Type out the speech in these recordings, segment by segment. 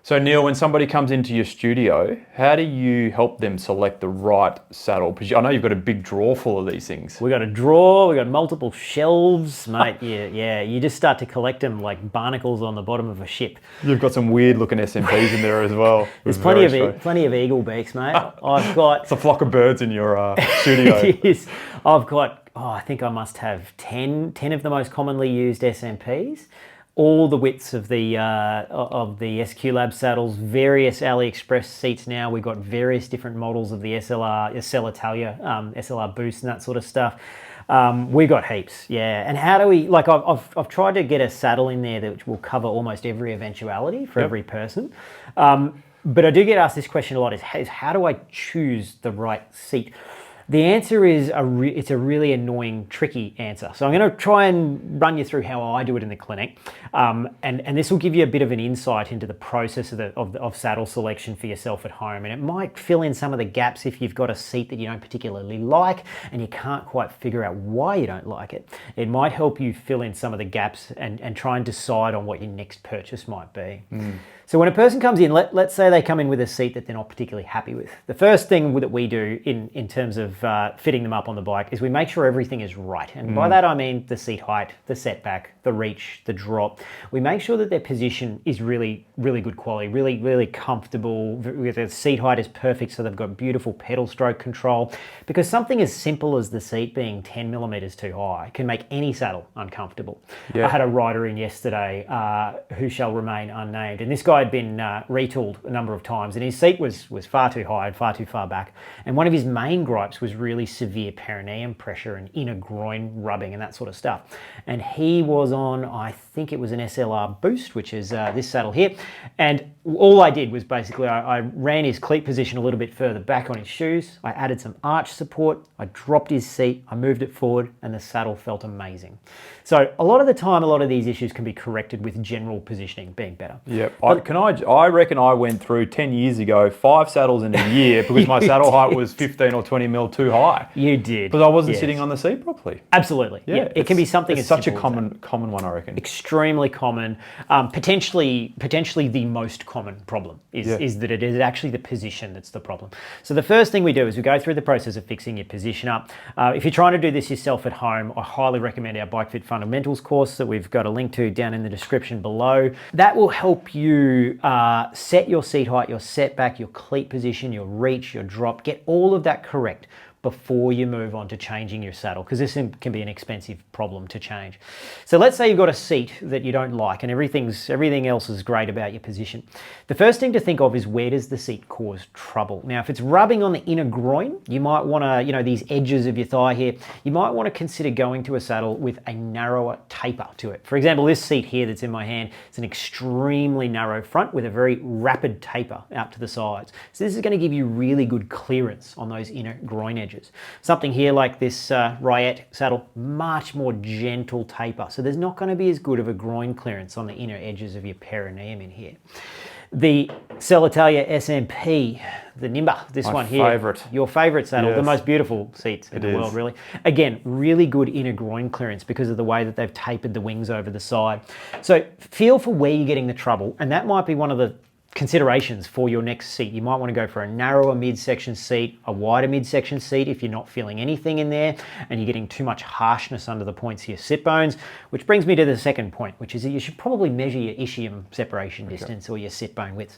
So Neil, when somebody comes into your studio, how do you help them select the right saddle? Because I know you've got a big drawer full of these things. We got a drawer, we got multiple shelves, mate. Yeah. You just start to collect them like barnacles on the bottom of a ship. You've got some weird looking SMPs in there as well. There's plenty of eagle beaks, mate. I've got... It's a flock of birds in your studio. It is. I've got, I think I must have 10 of the most commonly used SMPs. All the widths of the SQ Lab saddles, various AliExpress seats now. We've got various different models of the SL Italia, SLR Boost and that sort of stuff. We got heaps, yeah. And how do we, like I've tried to get a saddle in there that will cover almost every eventuality for every person. But I do get asked this question a lot, is how do I choose the right seat? The answer is it's a really annoying, tricky answer. So I'm going to try and run you through how I do it in the clinic, and this will give you a bit of an insight into the process of saddle selection for yourself at home. And it might fill in some of the gaps if you've got a seat that you don't particularly like and you can't quite figure out why you don't like it. It might help you fill in some of the gaps and try and decide on what your next purchase might be. So when a person comes in, let's say they come in with a seat that they're not particularly happy with. The first thing that we do in terms of fitting them up on the bike is we make sure everything is right. And by that I mean the seat height, the setback, the reach, the drop. We make sure that their position is really, really good quality, really, really comfortable. The seat height is perfect, so they've got beautiful pedal stroke control. Because something as simple as the seat being 10 millimeters too high can make any saddle uncomfortable. I had a rider in yesterday who shall remain unnamed, and this guy had been retooled a number of times, and his seat was far too high and far too far back. And one of his main gripes was really severe perineum pressure and inner groin rubbing and that sort of stuff. And he was on, I think it was an SLR Boost, which is this saddle here. And all I did was basically I ran his cleat position a little bit further back on his shoes. I added some arch support. I dropped his seat. I moved it forward, and the saddle felt amazing. So a lot of the time, a lot of these issues can be corrected with general positioning being better. Yeah, I reckon I went through 10 years ago 5 saddles in a year because my saddle height was 15 or 20 mil too high. You did. Because I wasn't sitting on the seat properly. Absolutely. Yeah. It can be something it's as such a simple as common one, I reckon. Extremely common. Potentially the most common problem is that it is actually the position that's the problem. So the first thing we do is we go through the process of fixing your position up. If you're trying to do this yourself at home, I highly recommend our Bike Fit Fundamentals course that we've got a link to down in the description below. That will help you set your seat height, your setback, your cleat position, your reach, your drop, get all of that correct before you move on to changing your saddle, because this can be an expensive problem to change. So let's say you've got a seat that you don't like and everything else is great about your position. The first thing to think of is, where does the seat cause trouble? Now, if it's rubbing on the inner groin, you might want to, these edges of your thigh here, you might want to consider going to a saddle with a narrower taper to it. For example, this seat here that's in my hand, it's an extremely narrow front with a very rapid taper out to the sides. So this is going to give you really good clearance on those inner groin edges. Something here like this Riot saddle, much more gentle taper. So there's not going to be as good of a groin clearance on the inner edges of your perineum in here. The SL Italia SMP, the Nimba, this one here. Favorite. Your favorite saddle, yes. The most beautiful seats in the world, really. Again, really good inner groin clearance because of the way that they've tapered the wings over the side. So feel for where you're getting the trouble, and that might be one of the considerations for your next seat. You might want to go for a narrower midsection seat, a wider midsection seat if you're not feeling anything in there and you're getting too much harshness under the points of your sit bones, which brings me to the second point, which is that you should probably measure your ischium separation distance or your sit bone width.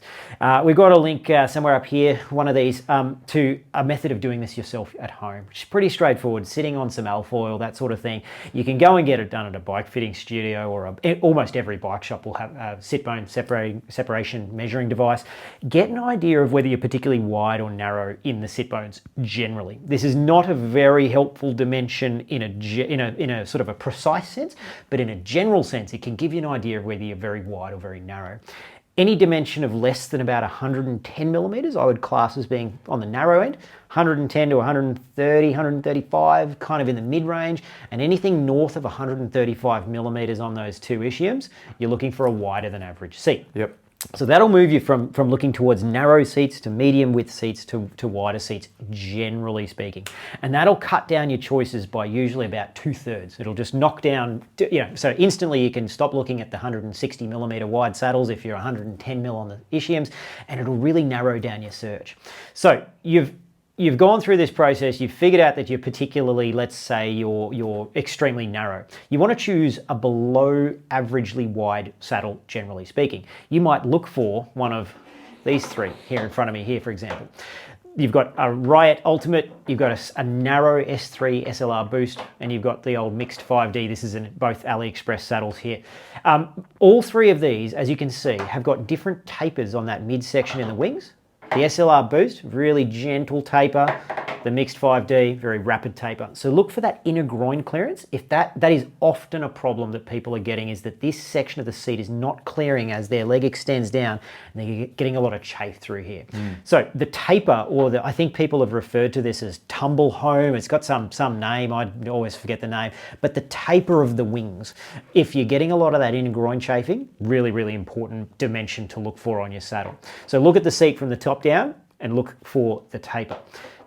We've got a link somewhere up here, one of these, to a method of doing this yourself at home, which is pretty straightforward, sitting on some alfoil, that sort of thing. You can go and get it done at a bike fitting studio, or almost every bike shop will have a sit bone separation measuring device. Get an idea of whether you're particularly wide or narrow in the sit bones generally. This is not a very helpful dimension in a sort of a precise sense, but in a general sense, it can give you an idea of whether you're very wide or very narrow. Any dimension of less than about 110 millimeters, I would class as being on the narrow end. 110 to 130, 135, kind of in the mid-range, and anything north of 135 millimeters on those two ischiums, you're looking for a wider than average seat. Yep. So that'll move you from looking towards narrow seats to medium width seats to wider seats, generally speaking. And that'll cut down your choices by usually about 2/3. It'll just knock down, so instantly you can stop looking at the 160 millimeter wide saddles if you're 110 mil on the ischiums, and it'll really narrow down your search. So you've gone through this process, you've figured out that you're particularly, let's say you're extremely narrow. You want to choose a below averagely wide saddle, generally speaking. You might look for one of these three here in front of me here, for example. You've got a Riot Ultimate, you've got a narrow S3 SLR Boost, and you've got the old mixed 5D. This is in both AliExpress saddles here. All three of these, as you can see, have got different tapers on that midsection in the wings. The SLR Boost, really gentle taper. The mixed 5D, very rapid taper. So look for that inner groin clearance. If that is often a problem that people are getting, is that this section of the seat is not clearing as their leg extends down, and they're getting a lot of chafe through here. So the taper, or I think people have referred to this as tumble home. It's got some name, I always forget the name, but the taper of the wings. If you're getting a lot of that inner groin chafing, really, really important dimension to look for on your saddle. So look at the seat from the top down and look for the taper.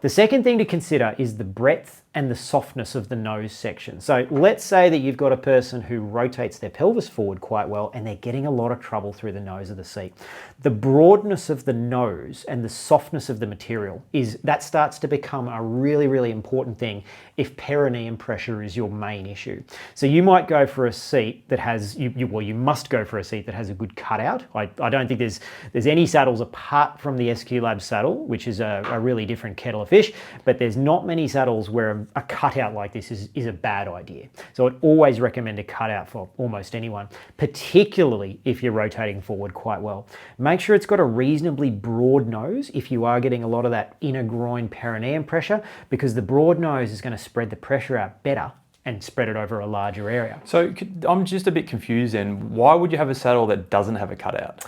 The second thing to consider is the breadth and the softness of the nose section. So let's say that you've got a person who rotates their pelvis forward quite well and they're getting a lot of trouble through the nose of the seat. The broadness of the nose and the softness of the material that starts to become a really, really important thing if perineum pressure is your main issue. So you might go for a seat that has, you must go for a seat that has a good cutout. I don't think there's any saddles apart from the SQ Lab saddle, which is a really different kettle of fish, but there's not many saddles where a cutout like this is a bad idea. So I'd always recommend a cutout for almost anyone, particularly if you're rotating forward quite well. Make sure it's got a reasonably broad nose if you are getting a lot of that inner groin perineum pressure, because the broad nose is going to spread the pressure out better and spread it over a larger area. So I'm just a bit confused then. Why would you have a saddle that doesn't have a cutout?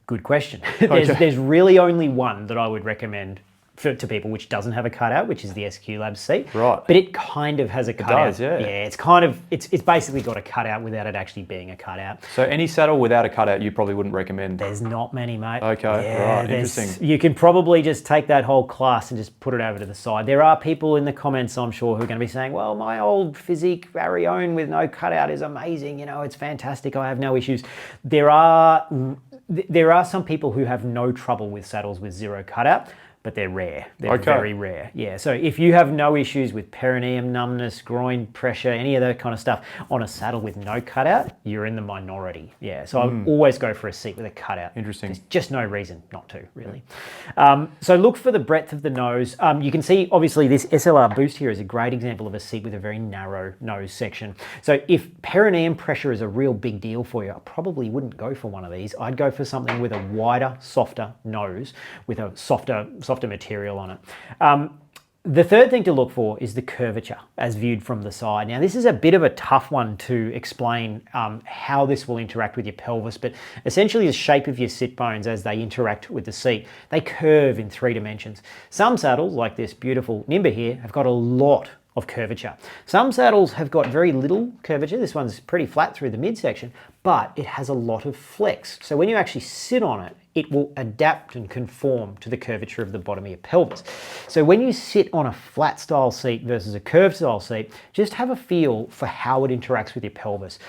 Good question. Okay. There's really only one that I would recommend to people which doesn't have a cutout, which is the SQ Lab seat. Right. But it kind of has a cutout. It does, yeah. Yeah, it's basically got a cutout without it actually being a cutout. So any saddle without a cutout you probably wouldn't recommend? There's not many, mate. Okay, yeah, right, interesting. You can probably just take that whole class and just put it over to the side. There are people in the comments, I'm sure, who are going to be saying, well, my old Physique Varione with no cutout is amazing. It's fantastic. I have no issues. There are some people who have no trouble with saddles with zero cutout, but they're rare. They're very rare. Yeah, so if you have no issues with perineum numbness, groin pressure, any of that kind of stuff on a saddle with no cutout, you're in the minority. Yeah, so I would always go for a seat with a cutout. Interesting. There's just no reason not to, really. So look for the breadth of the nose. You can see, obviously, this SLR Boost here is a great example of a seat with a very narrow nose section. So if perineum pressure is a real big deal for you, I probably wouldn't go for one of these. I'd go for something with a wider, softer nose with a softer material on it. The third thing to look for is the curvature as viewed from the side. Now, this is a bit of a tough one to explain how this will interact with your pelvis, but essentially the shape of your sit bones as they interact with the seat, they curve in 3 dimensions. Some saddles, like this beautiful Nimba here, have got a lot of curvature. Some saddles have got very little curvature. This one's pretty flat through the midsection, but it has a lot of flex. So when you actually sit on it, it will adapt and conform to the curvature of the bottom of your pelvis. So when you sit on a flat style seat versus a curved style seat, just have a feel for how it interacts with your pelvis.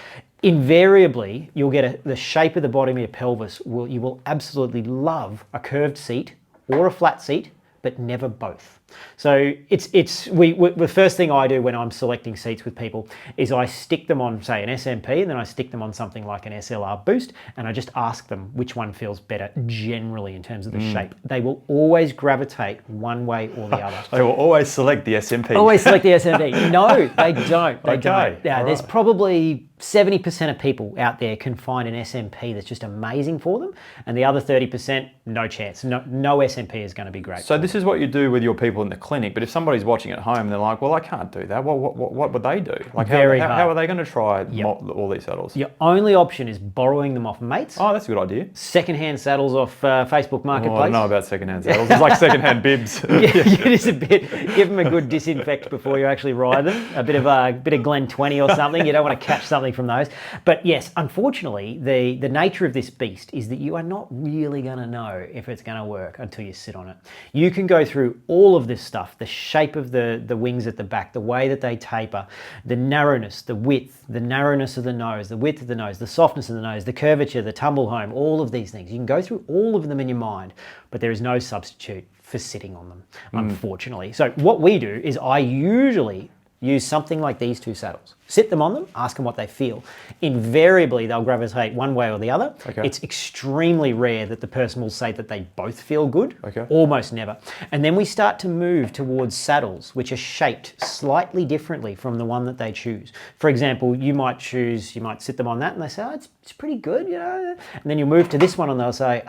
Invariably, you'll get the shape of the bottom of your pelvis. You will absolutely love a curved seat or a flat seat, but never both. So the first thing I do when I'm selecting seats with people is I stick them on, say, an SMP, and then I stick them on something like an SLR Boost, and I just ask them which one feels better generally in terms of the shape. They will always gravitate one way or the other. They will always select the SMP. Always select the SMP. No, they don't. They Okay, don't. Yeah, there's right. probably 70% of people out there can find an SMP that's just amazing for them, and the other 30%, no chance. No SMP is going to be great. So this is what you do with your people people in the clinic, but if somebody's watching at home, they're like, well, I can't do that. What would they do? Like, Very how hard. are they going to try all these saddles? Your only option is borrowing them off mates. Oh, that's a good idea. Secondhand saddles off Facebook Marketplace. Oh, I don't know about secondhand saddles. It's like secondhand bibs. It is a bit. Give them a good disinfect before you actually ride them. A bit of Glen 20 or something. You don't want to catch something from those. But yes, unfortunately, the nature of this beast is that you are not really going to know if it's going to work until you sit on it. You can go through all of this stuff, the shape of the wings at the back, the way that they taper, the narrowness, the width, the narrowness of the nose, the width of the nose, the softness of the nose, the curvature, the tumble home, all of these things. You can go through all of them in your mind, but there is no substitute for sitting on them, unfortunately. So what we do is I usually use something like these two saddles. Sit them on them, ask them what they feel. Invariably, they'll gravitate one way or the other. Okay. It's extremely rare that the person will say that they both feel good. Okay. Almost never. And then we start to move towards saddles which are shaped slightly differently from the one that they choose. For example, you might sit them on that and they say, oh, it's pretty good, you know. And then you move to this one and they'll say,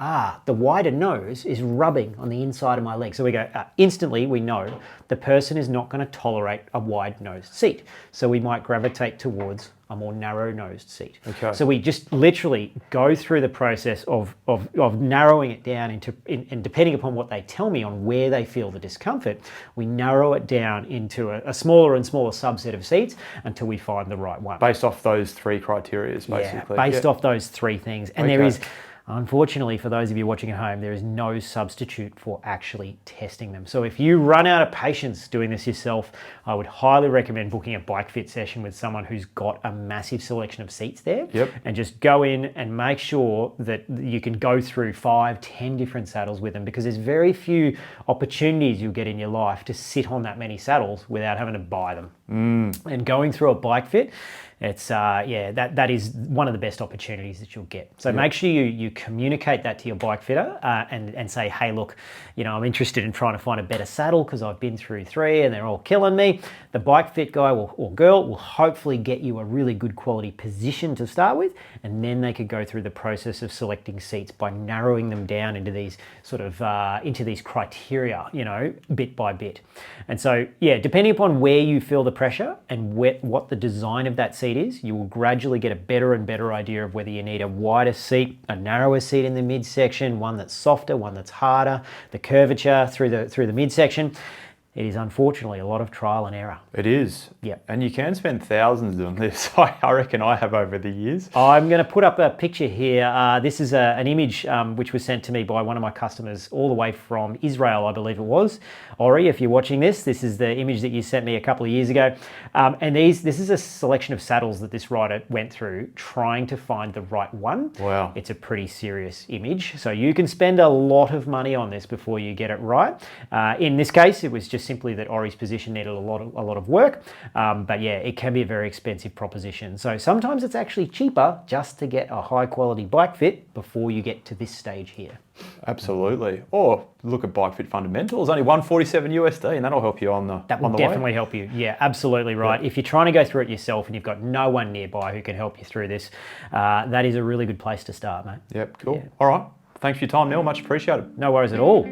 the wider nose is rubbing on the inside of my leg. So we go, instantly we know the person is not going to tolerate a wide-nosed seat. So we might gravitate towards a more narrow-nosed seat. Okay. So we just literally go through the process of narrowing it down and depending upon what they tell me on where they feel the discomfort, we narrow it down into a smaller and smaller subset of seats until we find the right one. Based off those three criteria, basically. Yeah, based off those three things. And there is, unfortunately, for those of you watching at home, there is no substitute for actually testing them. So if you run out of patience doing this yourself, I would highly recommend booking a bike fit session with someone who's got a massive selection of seats there. Yep. And just go in and make sure that you can go through 5, 10 different saddles with them, because there's very few opportunities you'll get in your life to sit on that many saddles without having to buy them. And going through a bike fit, it's that is one of the best opportunities that you'll get. So make sure you communicate that to your bike fitter and say, hey, look, you know, I'm interested in trying to find a better saddle because I've been through 3 and they're all killing me. The bike fit guy or girl will hopefully get you a really good quality position to start with, and then they could go through the process of selecting seats by narrowing them down into these sort of into these criteria, you know, bit by bit. And so, yeah, depending upon where you feel the pressure and what the design of that seat is, you will gradually get a better and better idea of whether you need a wider seat, a narrower seat in the midsection, one that's softer, one that's harder, the curvature through the midsection. It is unfortunately a lot of trial and error. It is. Yeah. And you can spend thousands on this. I reckon I have over the years. I'm going to put up a picture here. This is an image which was sent to me by one of my customers all the way from Israel, I believe it was. Ori, if you're watching this is the image that you sent me a couple of years ago. And this is a selection of saddles that this rider went through trying to find the right one. Wow. It's a pretty serious image. So you can spend a lot of money on this before you get it right. In this case, it was just simply that Ori's position needed a lot of work. But yeah, it can be a very expensive proposition. So sometimes it's actually cheaper just to get a high quality bike fit before you get to this stage here. Absolutely. Or look at bike fit fundamentals, only $147 USD, and that'll help you on the That will definitely help you. Yeah, absolutely right. Yeah. If you're trying to go through it yourself and you've got no one nearby who can help you through this, that is a really good place to start, mate. Yep, cool. Yeah. All right. Thanks for your time, Neill. Much appreciated. No worries at all.